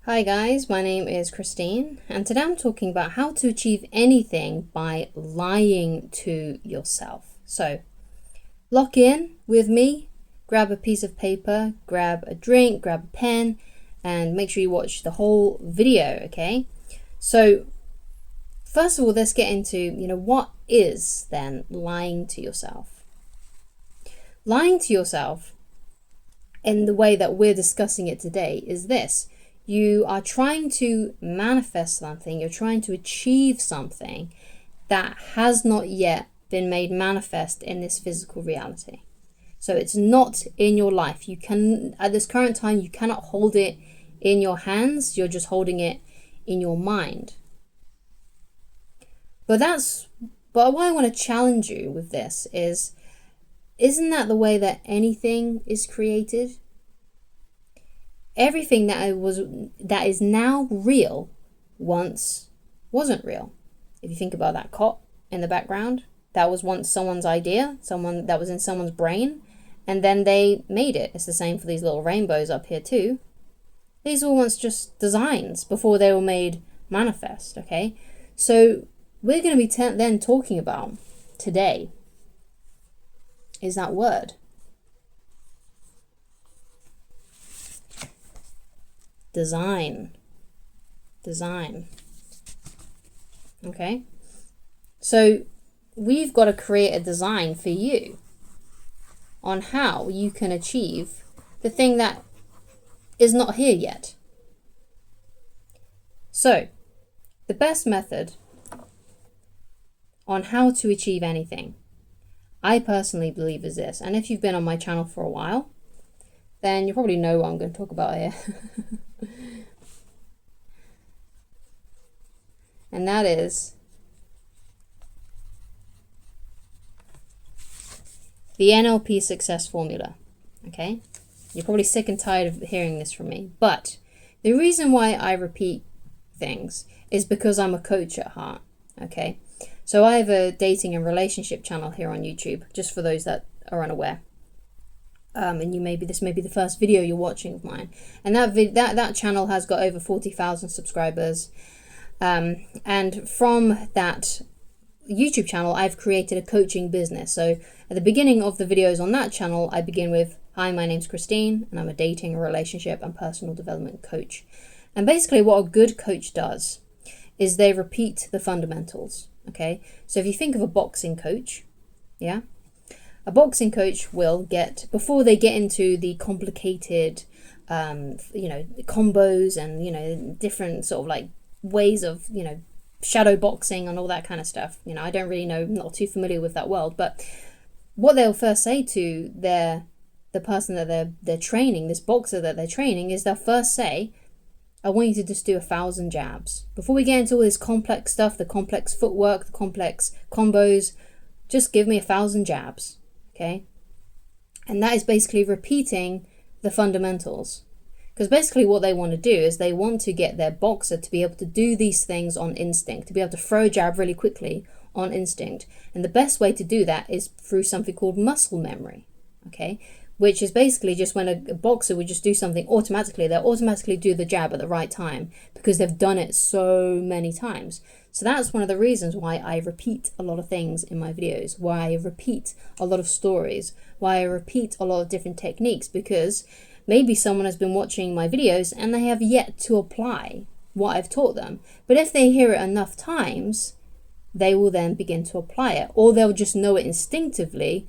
Hi guys, my name is Christine, and today I'm talking about how to achieve anything by lying to yourself. So, lock in with me, grab a piece of paper, grab a drink, grab a pen, and make sure you watch the whole video, okay? So, first of all, let's get into, what is then lying to yourself? Lying to yourself, in the way that we're discussing it today, is this. You are trying to manifest something, you're trying to achieve something that has not yet been made manifest in this physical reality. So it's not in your life. You can, at this current time, you cannot hold it in your hands, you're just holding it in your mind. But why I want to challenge you with this is, isn't that the way that anything is created? Everything that is now real once wasn't real. If you think about that cot in the background, that was once someone's idea, someone that was in someone's brain, and then they made it. It's the same for these little rainbows up here too. These were once just designs before they were made manifest, okay? So we're going to be then talking about today is that word. Design. Okay, so we've got to create a design for you on how you can achieve the thing that is not here yet. So the best method on how to achieve anything, I personally believe, is this. And if you've been on my channel for a while, then you probably know what I'm going to talk about here. And that is the NLP success formula. Okay? You're probably sick and tired of hearing this from me. But the reason why I repeat things is because I'm a coach at heart. Okay? So I have a dating and relationship channel here on YouTube, just for those that are unaware. And this may be the first video you're watching of mine. And that channel has got over 40,000 subscribers. And from that YouTube channel, I've created a coaching business. So at the beginning of the videos on that channel, I begin with, hi, my name's Christine, and I'm a dating, relationship, and personal development coach. And basically what a good coach does is they repeat the fundamentals. Okay, so if you think of a boxing coach, yeah, a boxing coach will before they get into the complicated, combos and, different sort of like ways of, shadow boxing and all that kind of stuff. I don't really know, I'm not too familiar with that world, but what they'll first say to the person that they're training, this boxer that they're training, is they'll first say, I want you to just do 1,000 jabs. Before we get into all this complex stuff, the complex footwork, the complex combos, just give me 1,000 jabs. Okay? And that is basically repeating the fundamentals. Because basically what they want to do is they want to get their boxer to be able to do these things on instinct, to be able to throw a jab really quickly on instinct. And the best way to do that is through something called muscle memory. Okay? Which is basically just when a boxer would just do something automatically, they'll automatically do the jab at the right time because they've done it so many times. So that's one of the reasons why I repeat a lot of things in my videos, why I repeat a lot of stories, why I repeat a lot of different techniques, because maybe someone has been watching my videos and they have yet to apply what I've taught them. But if they hear it enough times, they will then begin to apply it, or they'll just know it instinctively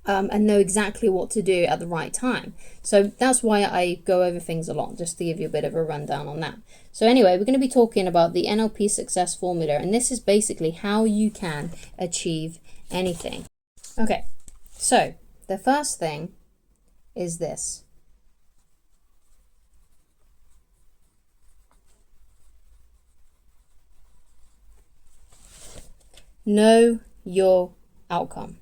and know exactly what to do at the right time. So that's why I go over things a lot, just to give you a bit of a rundown on that. So anyway, we're going to be talking about the NLP success formula, and this is basically how you can achieve anything. Okay, so the first thing is this. Know your outcome.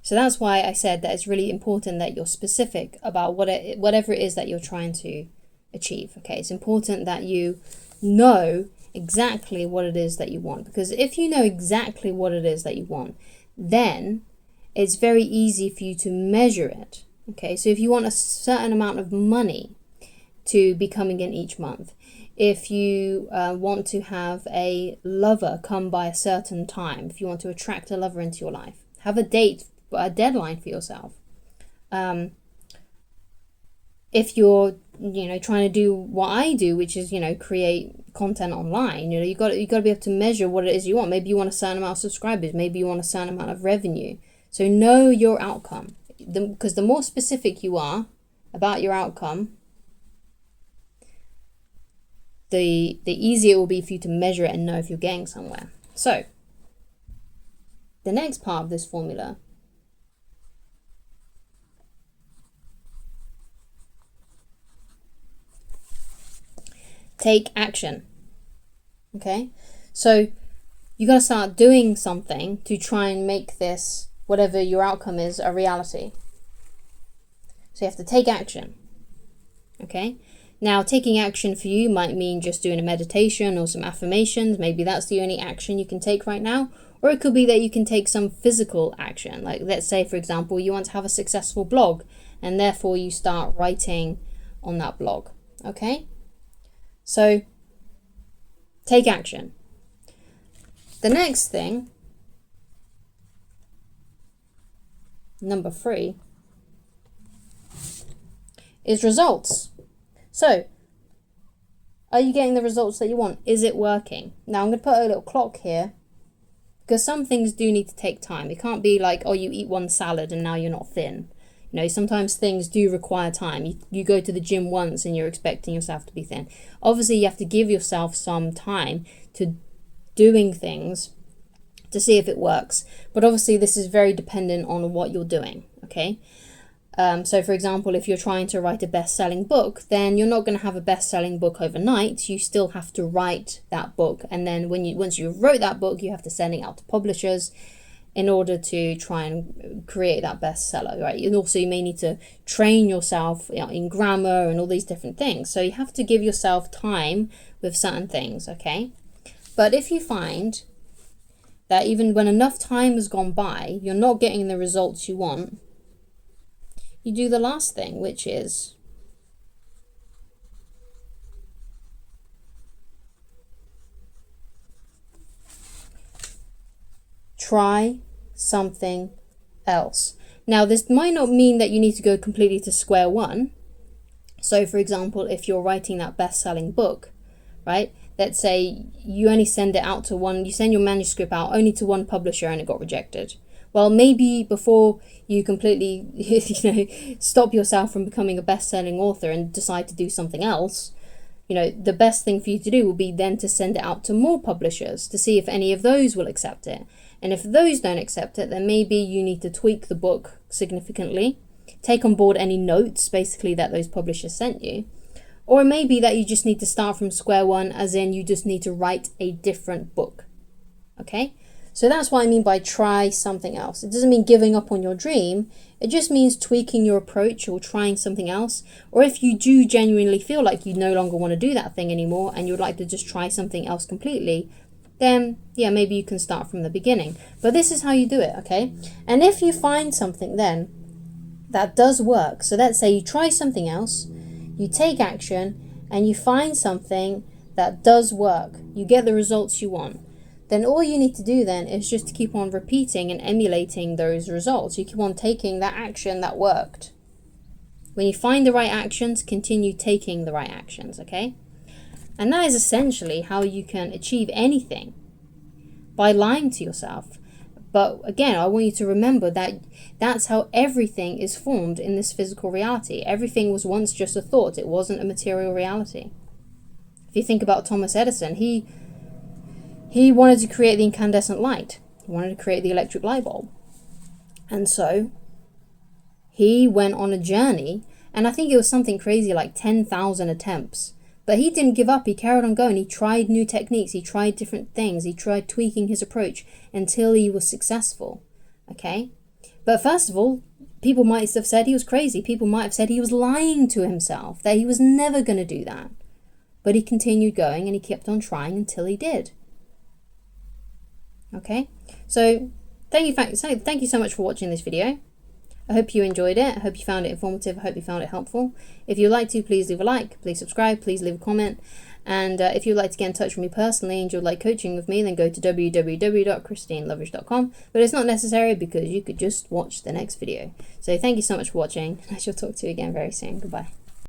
So that's why I said that it's really important that you're specific about whatever it is that you're trying to achieve. Okay, it's important that you know exactly what it is that you want, because if you know exactly what it is that you want, then it's very easy for you to measure it. Okay, so if you want a certain amount of money, to be coming in each month. If you want to have a lover come by a certain time, if you want to attract a lover into your life, have a date, a deadline for yourself. If you're, trying to do what I do, which is, create content online, you got to be able to measure what it is you want. Maybe you want a certain amount of subscribers, maybe you want a certain amount of revenue. So know your outcome, because the more specific you are about your outcome, the easier it will be for you to measure it and know if you're getting somewhere. So the next part of this formula take action. Okay, so you got to start doing something to try and make this, whatever your outcome is, a reality. So you have to take action. Okay, now taking action for you might mean just doing a meditation or some affirmations. Maybe that's the only action you can take right now. Or it could be that you can take some physical action. Like, let's say, for example, you want to have a successful blog, and therefore you start writing on that blog. Okay, so take action. The next thing, number 3, is results. So, are you getting the results that you want? Is it working? Now, I'm going to put a little clock here, because some things do need to take time. It can't be like, oh, you eat one salad and now you're not thin. Sometimes things do require time. You go to the gym once and you're expecting yourself to be thin. Obviously, you have to give yourself some time to doing things to see if it works. But obviously, this is very dependent on what you're doing, okay? So, for example, if you're trying to write a best-selling book, then you're not going to have a best-selling book overnight. You still have to write that book. And then once you wrote that book, you have to send it out to publishers in order to try and create that bestseller, right? And also you may need to train yourself in grammar and all these different things. So you have to give yourself time with certain things, okay? But if you find that even when enough time has gone by, you're not getting the results you want, you do the last thing, which is try something else. Now, this might not mean that you need to go completely to square one. So, for example, if you're writing that best-selling book, right? Let's say you only send it out to one, you send your manuscript out only to one publisher and it got rejected. Well, maybe before you completely, stop yourself from becoming a best-selling author and decide to do something else, the best thing for you to do will be then to send it out to more publishers to see if any of those will accept it. And if those don't accept it, then maybe you need to tweak the book significantly, take on board any notes, basically, that those publishers sent you. Or it may be that you just need to start from square one, as in you just need to write a different book. Okay? So that's what I mean by try something else. It doesn't mean giving up on your dream. It just means tweaking your approach or trying something else. Or if you do genuinely feel like you no longer want to do that thing anymore and you'd like to just try something else completely, then yeah, maybe you can start from the beginning. But this is how you do it, okay? And if you find something then that does work, so let's say you try something else, you take action, and you find something that does work, you get the results you want, then all you need to do then is just to keep on repeating and emulating those results. You keep on taking that action that worked. When you find the right actions, continue taking the right actions, okay? And that is essentially how you can achieve anything, by lying to yourself. But again, I want you to remember that that's how everything is formed in this physical reality. Everything was once just a thought. It wasn't a material reality. If you think about Thomas Edison, he wanted to create the incandescent light. He wanted to create the electric light bulb. And so he went on a journey, and I think it was something crazy like 10,000 attempts. But he didn't give up. He carried on going. He tried new techniques. He tried different things. He tried tweaking his approach until he was successful. Okay? But first of all, people might have said he was crazy. People might have said he was lying to himself, that he was never going to do that. But he continued going and he kept on trying until he did. Okay? So, thank you so much for watching this video. I hope you enjoyed it. I hope you found it informative. I hope you found it helpful. If you'd like to, please leave a like, please subscribe, please leave a comment. And if you'd like to get in touch with me personally and you'd like coaching with me, then go to www.christineloveridge.com. But it's not necessary because you could just watch the next video. So thank you so much for watching. I shall talk to you again very soon. Goodbye.